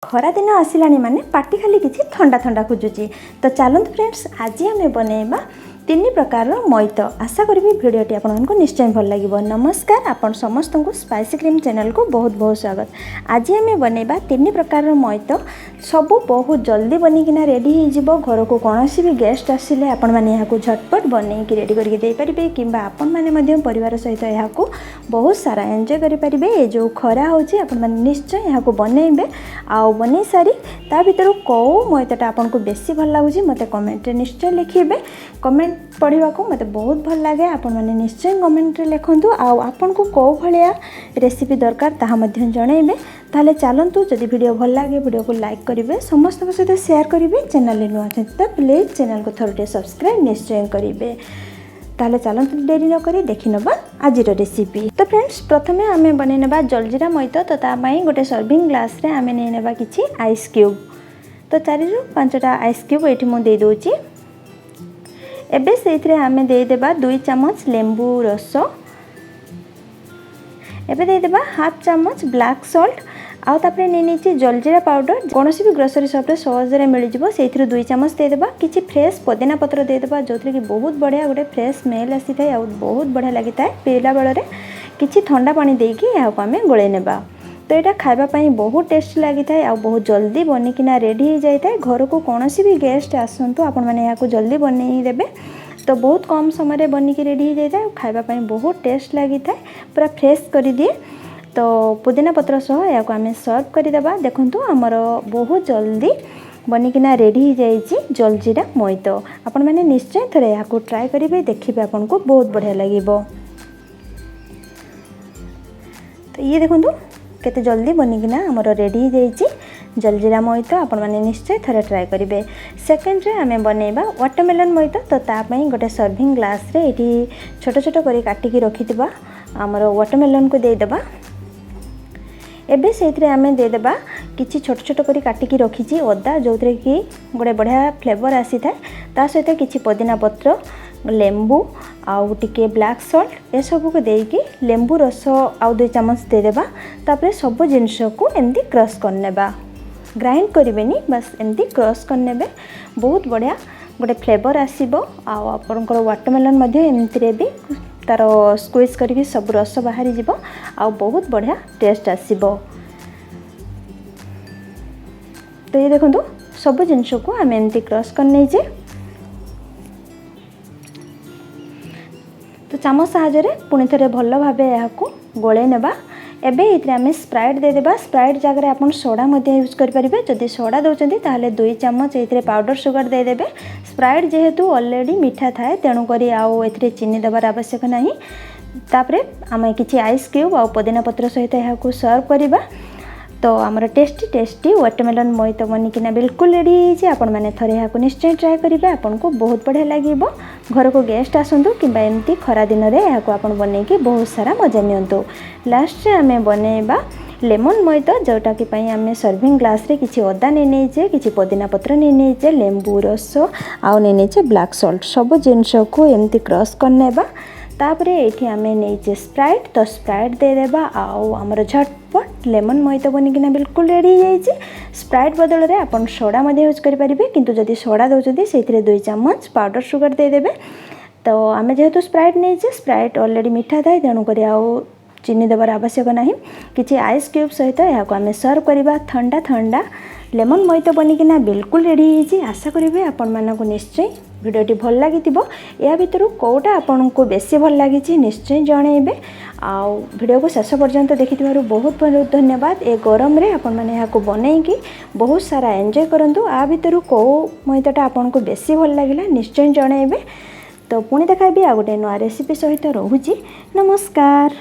खरा दिन आसिलानी माने पार्टी खाली किसी ठंडा ठंडा खोजुची। तो चलते फ्रेंड्स आज आम बनइबा 3 प्रकार मईत। आशा करी भिडियोटी आपको निश्चय भल लगे। नमस्कार, आपण समस्त को स्पाइसी क्रीम चैनल को बहुत बहुत स्वागत। आज आम बनइबा 3 प्रकार मईत। सबू बहुत जल्दी बनिकिना रेडी हो घर को कौन भी गेस्ट आसिले आपण मैंने यहाँ झटपट बनईकी रेडी करके कि आपण मैंने परिवार सहित यहाँ बहुत सारा एंजॉय करेंगे। ये जो खरा होने निश्चय यहाँ बनइबे आउ बन सारी ता भर कौ मईतटा आपको बेसी भल लगुच मत कमेंट निश्चय लिखे। कमेंट पढ़ा को मत बहुत भल लगे। आपण मैंने निश्चय कमेंट लिखु आपन को कौ भाया रेसिपी दरकार ताहा जनइबे। ताले चलतु जदि वीडियो भल लगे वीडियो को लाइक करेंगे, समस्त सहित शेयर करेंगे। चैनल नुआ तो प्लीज चैनल को थोड़े सब्सक्राइब निश्चय करेंगे। ताले चलतु डेरी न करी देखि नबा आज रेसिपी। तो फ्रेंड्स प्रथमे आम बनइबा जलजीरा मईत। तो तापाई गोटे सर्विंग ग्लास रे आम नहीं नेबा किछि आइस क्यूब। तो 4 ରୁ 5टा आइस क्यूब ये मुझे देदे। एबे से आम देदेबा 2 चम्मच लेंबू रस। एबे देदेबा हाफ चम्मच ब्लैक सॉल्ट। आउ तापरे नहीं जलजीरा पाउडर कौन भी ग्रोसरी शॉप सहजरे मिल जाव से 2 चम्मच देदेबा। किसी फ्रेश पुदीना पत्र देदेबा जो कि बहुत बढ़िया गोटे फ्रेश स्मेल आसी था और बहुत बढ़िया लगी था पीला बेल। किसी ठंडा पानी देकी यहाँ आम गोले नेबा। तो यहाँ खावाई बहुत टेस्ट लगी था और बहुत जल्दी बनिकिना रेडी हो जाए। घर को कौन भी गेस्ट आसतु आपण मैंने यहाँ जल्दी बनई देबे। तो बहुत कम समय बनिकी रेडी हो जाए। खावाई बहुत टेस्ट लगी था, पूरा फ्रेश कर दिए। तो पुदीना पत्र सह या आम सर्व करदेबा। देखंतु आमर बहुत जल्दी बनिकिना रेडी हो जाए जलजीरा मईत। आपण मैंने निश्चय थोड़े यहाँ ट्राए करेंगे, देखिए आपन को बहुत बढ़िया लगे। तो ये देखंतु केते जल्दी बनिकिना आमर रेडी हो जाए जलजीरा मईत। आपण मैंने निश्चय थोड़े ट्राए करेंगे। सेकेंड रे आम बनइबा वाटरमेलन मईत। तो तापाई गोटे सर्विंग ग्लास रे ये छोट छोट कर काटिकी रखिथिबा आमर वाटरमेलन को देदेबा। एबे से आम देदेबा किसी छोट छोट कर काटिकी रखी अदा जो कि गोटे बढ़िया फ्लेवर आसी था। ता सहित किसी पुदीना पत्र लेंबू आउ टिके ब्लैक सॉल्ट ये सब को देकी लेंबू रस आउ 2 चम्मच देदेबा। तापरे सब जिनस को एमती क्रश करनेबा, ग्राइंड करें बस एमती क्रश करने। बहुत बढ़िया गोटे फ्लेवर आसीबो। आउ आपनकर वाटरमेलन एमती भी तार स्क्वीज करके सब रस बाहरी जीवो आउ बहुत बढ़िया टेस्ट आसीबो। तो ये देखंतु सब जिनस को आम एमती क्रश करने। तो चामच साहाय्य पुणी थे भल भाव यहाँ गोले नेबा। एबे इतरे आम स्प्राइट देदेबा। स्प्राइट जगह आप सोडा यूज करेंगे। जदि सोडा दौरान ताहले 2 चम्मच ये पाउडर सुगर देदेबे। स्प्राइट जेहेतु ऑलरेडी मीठा थाए तेणुक आउ ए चीनी देवार आवश्यक नहीं। तापरे आम किसी आइस क्यूब आ पुदीना पत्र सहित यहाँ सर्व करवा। तो आमर टेस्टी टेस्टी वाटरमेलन मईत बनिकिना बिल्कुल रेडी हो। आपण मैंने थोड़े यहाँ निश्चय ट्राए करेंगे, आपन को बहुत बढ़िया लगे। घर को गेस्ट आसतु कि एमती खरा दिन में यहाँ आपन बनईकी बहुत सारा मजा नियंतु। लास्ट रे आम बनइबा लेमन मईत जोटा कि आम सर्विंग ग्लास रे किसी अदा नहीं किसी पुदीना पत्र नहीं लेंबू रस आउ नहीं ब्लैक सॉल्ट सब जिनस को एमती क्रश करनेबा। तापरे ये आम नहीं स्प्राइट। तो स्प्राइट देदेबा आउ आमर झटपट लेमन मईत बनिकिना बिल्कुल रेडी हो जाए। स्प्राइट बदल में आप सोडा यूज करेंगे, किंतु जदि सोडा दौरान से 2 चम्मच पाउडर सुगर देदेबे। तो आम जेहेतु स्प्राइट नहीं स्प्राइट ऑलरेडी मीठा थाए तेणुक आउ चीनी देवार आवश्यक नहीं। किसी आइस क्यूब सहित यहाँ आम सर्व करवा। ठंडा ठंडा लेमन मईत बनिकिना बिल्कुल रेडी हो। आशा करेंगे आपण मानक निश्चय वीडियोटी भल लगी। या भितर कौटा आपन को बेसी भल लगी निश्चय जनइबे। आउ वीडियो को शेष पर्यंत देखि बहुत बहुत धन्यवाद। ए गरम रे आपण माने यहाँ बनईकी बहुत सारा एंजॉय करंतु। आ भितर कौ मईतटा आपन को बेसी भल लगिला निश्चय जनइबे। तो पुणी देखाबी आ गोटे नुआ रेसिपी सहित रहुची। नमस्कार।